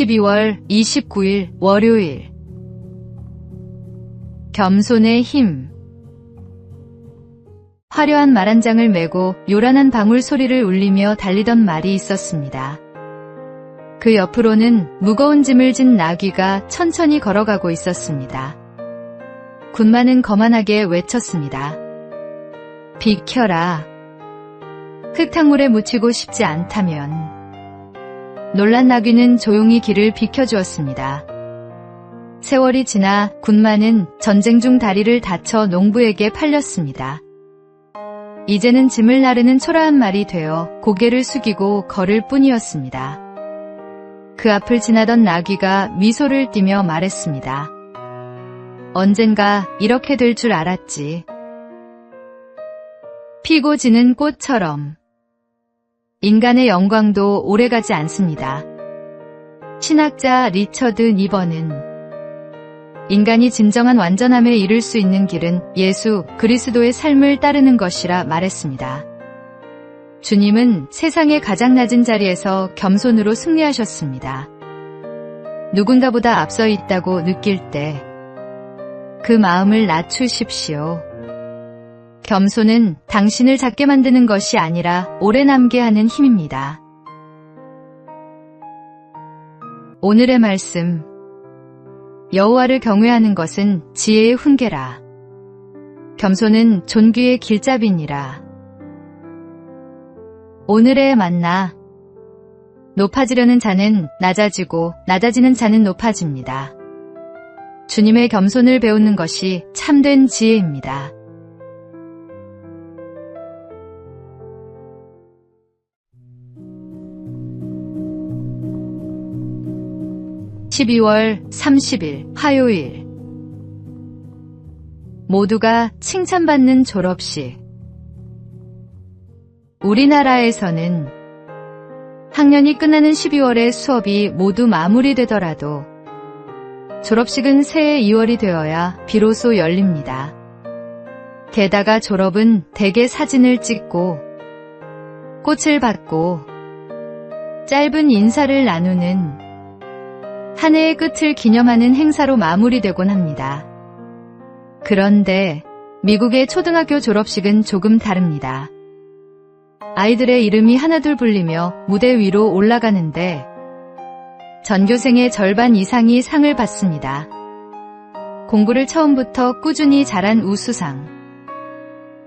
12월 29일 월요일. 겸손의 힘. 화려한 말 한 장을 메고 요란한 방울 소리를 울리며 달리던 말이 있었습니다. 그 옆으로는 무거운 짐을 진 나귀가 천천히 걸어가고 있었습니다. 군마는 거만하게 외쳤습니다. 비켜라. 흙탕물에 묻히고 싶지 않다면. 놀란 나귀는 조용히 길을 비켜주었습니다. 세월이 지나 군마는 전쟁 중 다리를 다쳐 농부에게 팔렸습니다. 이제는 짐을 나르는 초라한 말이 되어 고개를 숙이고 걸을 뿐이었습니다. 그 앞을 지나던 나귀가 미소를 띠며 말했습니다. 언젠가 이렇게 될 줄 알았지. 피고 지는 꽃처럼. 인간의 영광도 오래가지 않습니다. 신학자 리처드 니번은 인간이 진정한 완전함에 이를 수 있는 길은 예수 그리스도의 삶을 따르는 것이라 말했습니다. 주님은 세상의 가장 낮은 자리에서 겸손으로 승리하셨습니다. 누군가보다 앞서 있다고 느낄 때 그 마음을 낮추십시오. 겸손은 당신을 작게 만드는 것이 아니라 오래 남게 하는 힘입니다. 오늘의 말씀. 여호와를 경외하는 것은 지혜의 훈계라. 겸손은 존귀의 길잡이니라. 오늘의 만나. 높아지려는 자는 낮아지고 낮아지는 자는 높아집니다. 주님의 겸손을 배우는 것이 참된 지혜입니다. (12월 30일) 화요일. 모두가 칭찬받는 졸업식. 우리나라에서는 학년이 끝나는 12월에 수업이 모두 마무리되더라도 졸업식은 새해 2월이 되어야 비로소 열립니다. 게다가 졸업은 대개 사진을 찍고 꽃을 받고 짧은 인사를 나누는 한 해의 끝을 기념하는 행사로 마무리되곤 합니다. 그런데 미국의 초등학교 졸업식은 조금 다릅니다. 아이들의 이름이 하나둘 불리며 무대 위로 올라가는데 전교생의 절반 이상이 상을 받습니다. 공부를 처음부터 꾸준히 잘한 우수상,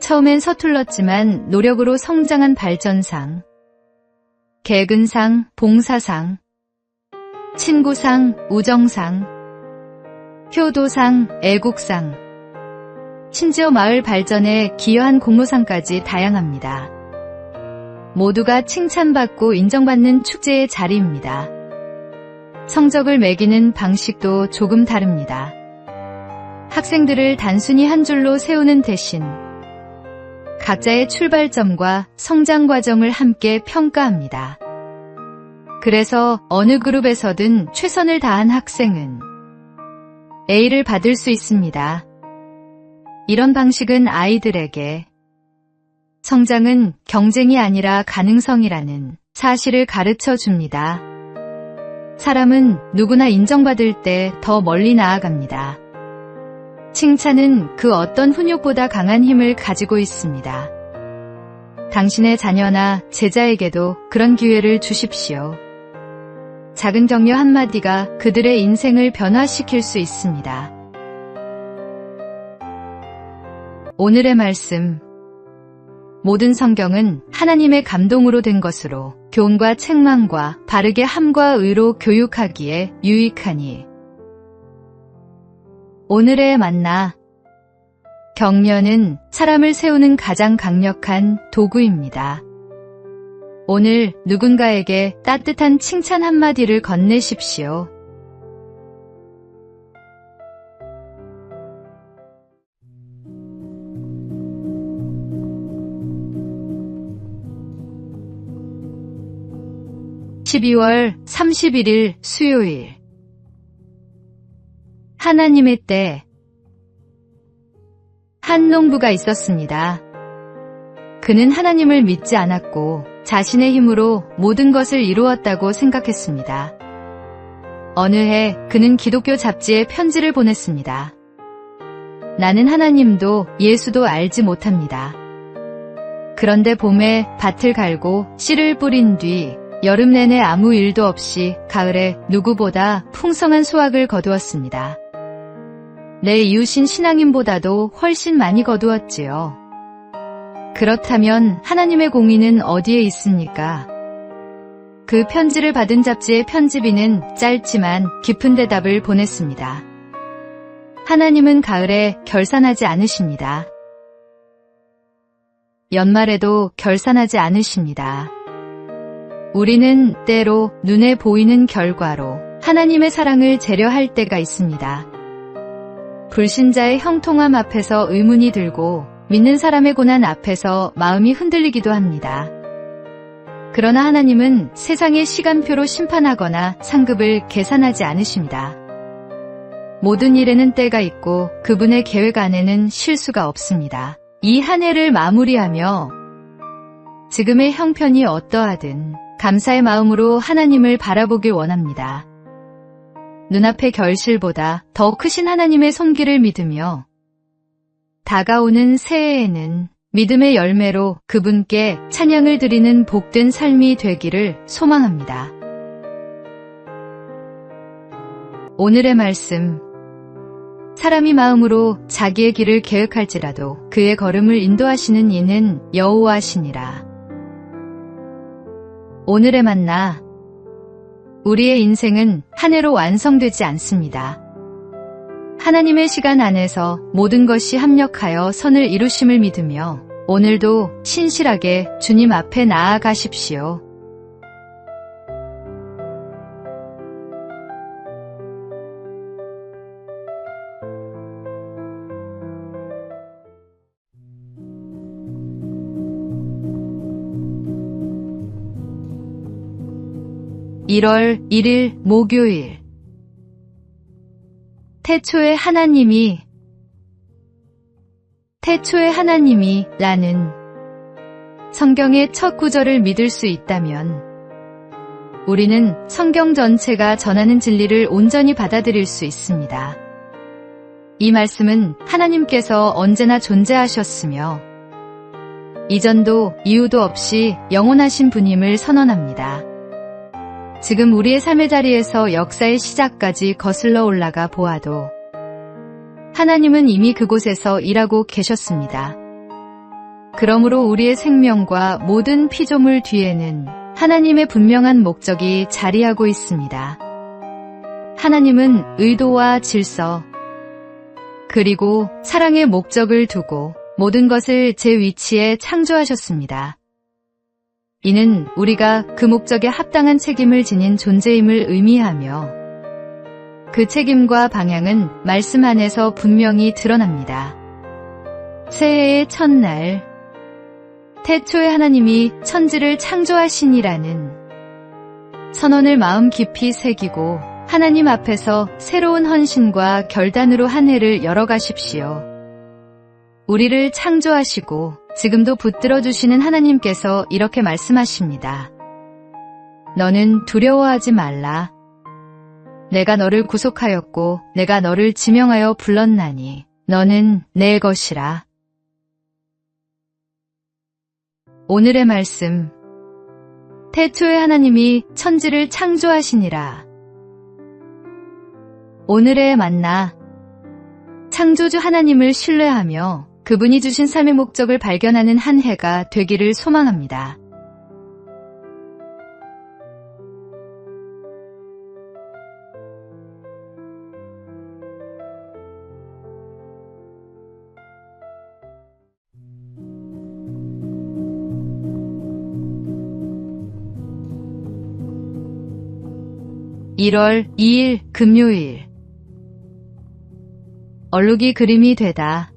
처음엔 서툴렀지만 노력으로 성장한 발전상, 개근상, 봉사상, 친구상, 우정상, 효도상, 애국상, 심지어 마을 발전에 기여한 공로상까지 다양합니다. 모두가 칭찬받고 인정받는 축제의 자리입니다. 성적을 매기는 방식도 조금 다릅니다. 학생들을 단순히 한 줄로 세우는 대신 각자의 출발점과 성장 과정을 함께 평가합니다. 그래서 어느 그룹에서든 최선을 다한 학생은 A를 받을 수 있습니다. 이런 방식은 아이들에게 성장은 경쟁이 아니라 가능성이라는 사실을 가르쳐 줍니다. 사람은 누구나 인정받을 때 더 멀리 나아갑니다. 칭찬은 그 어떤 훈육보다 강한 힘을 가지고 있습니다. 당신의 자녀나 제자에게도 그런 기회를 주십시오. 작은 격려 한마디가 그들의 인생을 변화시킬 수 있습니다. 오늘의 말씀. 모든 성경은 하나님의 감동으로 된 것으로 교훈과 책망과 바르게 함과 의로 교육하기에 유익하니. 오늘의 만나. 격려는 사람을 세우는 가장 강력한 도구입니다. 오늘 누군가에게 따뜻한 칭찬 한마디를 건네십시오. (12월 31일) 수요일. 하나님의 때. 한 농부가 있었습니다. 그는 하나님을 믿지 않았고 자신의 힘으로 모든 것을 이루었다고 생각했습니다. 어느 해 그는 기독교 잡지에 편지를 보냈습니다. 나는 하나님도 예수도 알지 못합니다. 그런데 봄에 밭을 갈고 씨를 뿌린 뒤 여름 내내 아무 일도 없이 가을에 누구보다 풍성한 수확을 거두었습니다. 내 이웃인 신앙인보다도 훨씬 많이 거두었지요. 그렇다면 하나님의 공의는 어디에 있습니까? 그 편지를 받은 잡지의 편집인은 짧지만 깊은 대답을 보냈습니다. 하나님은 가을에 결산하지 않으십니다. 연말에도 결산하지 않으십니다. 우리는 때로 눈에 보이는 결과로 하나님의 사랑을 재려할 때가 있습니다. 불신자의 형통함 앞에서 의문이 들고 믿는 사람의 고난 앞에서 마음이 흔들리기도 합니다. 그러나 하나님은 세상의 시간표로 심판하거나 상급을 계산하지 않으십니다. 모든 일에는 때가 있고 그분의 계획 안에는 실수가 없습니다. 이 한 해를 마무리하며 지금의 형편이 어떠하든 감사의 마음으로 하나님을 바라보길 원합니다. 눈앞의 결실보다 더 크신 하나님의 손길을 믿으며 다가오는 새해에는 믿음의 열매로 그분께 찬양을 드리는 복된 삶이 되기를 소망합니다. 오늘의 말씀. 사람이 마음으로 자기의 길을 계획할지라도 그의 걸음을 인도하시는 이는 여호와시니라. 오늘의 만나. 우리의 인생은 한 해로 완성되지 않습니다. 하나님의 시간 안에서 모든 것이 합력하여 선을 이루심을 믿으며 오늘도 신실하게 주님 앞에 나아가십시오. (1월 1일) 목요일. 태초에 하나님이 라는 성경의 첫 구절을 믿을 수 있다면 우리는 성경 전체가 전하는 진리를 온전히 받아들일 수 있습니다. 이 말씀은 하나님께서 언제나 존재하셨으며 이전도 이유도 없이 영원하신 분임을 선언합니다. 지금 우리의 삶의 자리에서 역사의 시작까지 거슬러 올라가 보아도 하나님은 이미 그곳에서 일하고 계셨습니다. 그러므로 우리의 생명과 모든 피조물 뒤에는 하나님의 분명한 목적이 자리하고 있습니다. 하나님은 의도와 질서, 그리고 사랑의 목적을 두고 모든 것을 제 위치에 창조하셨습니다. 이는 우리가 그 목적에 합당한 책임을 지닌 존재임을 의미하며 그 책임과 방향은 말씀 안에서 분명히 드러납니다. 새해의 첫날, 태초에 하나님이 천지를 창조하시니라는 선언을 마음 깊이 새기고 하나님 앞에서 새로운 헌신과 결단으로 한 해를 열어가십시오. 우리를 창조하시고 지금도 붙들어 주시는 하나님께서 이렇게 말씀하십니다. 너는 두려워하지 말라. 내가 너를 구속하였고 내가 너를 지명하여 불렀나니 너는 내 것이라. 오늘의 말씀. 태초에 하나님이 천지를 창조하시니라. 오늘의 만나. 창조주 하나님을 신뢰하며 그분이 주신 삶의 목적을 발견하는 한 해가 되기를 소망합니다. (1월 2일) 금요일. 얼룩이 그림이 되다.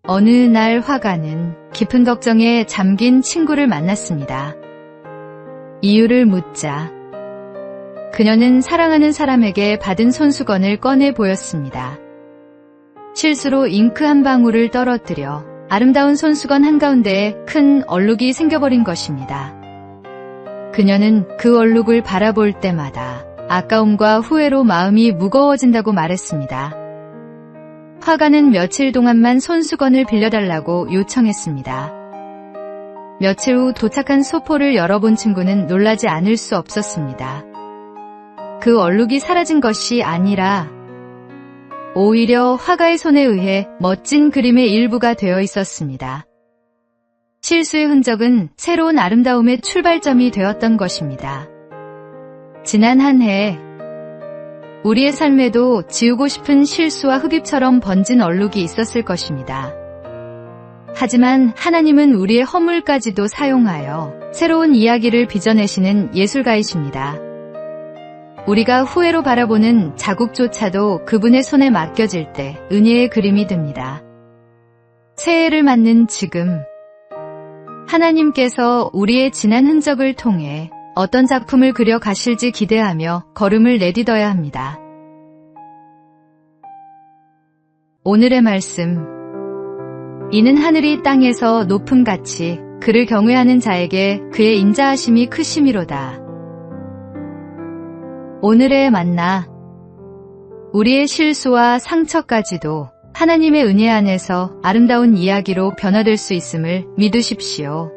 어느 날 화가는 깊은 걱정에 잠긴 친구를 만났습니다. 이유를 묻자 그녀는 사랑하는 사람에게 받은 손수건을 꺼내 보였습니다. 실수로 잉크 한 방울을 떨어뜨려 아름다운 손수건 한가운데에 큰 얼룩이 생겨버린 것입니다. 그녀는 그 얼룩을 바라볼 때마다 아까움과 후회로 마음이 무거워진다고 말했습니다. 화가는 며칠 동안만 손수건을 빌려달라고 요청했습니다. 며칠 후 도착한 소포를 열어본 친구는 놀라지 않을 수 없었습니다. 그 얼룩이 사라진 것이 아니라 오히려 화가의 손에 의해 멋진 그림의 일부가 되어 있었습니다. 실수의 흔적은 새로운 아름다움의 출발점이 되었던 것입니다. 지난 한 해, 우리의 삶에도 지우고 싶은 실수와 흡입처럼 번진 얼룩이 있었을 것입니다. 하지만 하나님은 우리의 허물까지도 사용하여 새로운 이야기를 빚어내시는 예술가이십니다. 우리가 후회로 바라보는 자국조차도 그분의 손에 맡겨질 때 은혜의 그림이 됩니다. 새해를 맞는 지금, 하나님께서 우리의 지난 흔적을 통해 어떤 작품을 그려 가실지 기대하며 걸음을 내딛어야 합니다. 오늘의 말씀. 이는 하늘이 땅에서 높음같이 그를 경외하는 자에게 그의 인자하심이 크심이로다. 오늘의 만나. 우리의 실수와 상처까지도 하나님의 은혜 안에서 아름다운 이야기로 변화될 수 있음을 믿으십시오.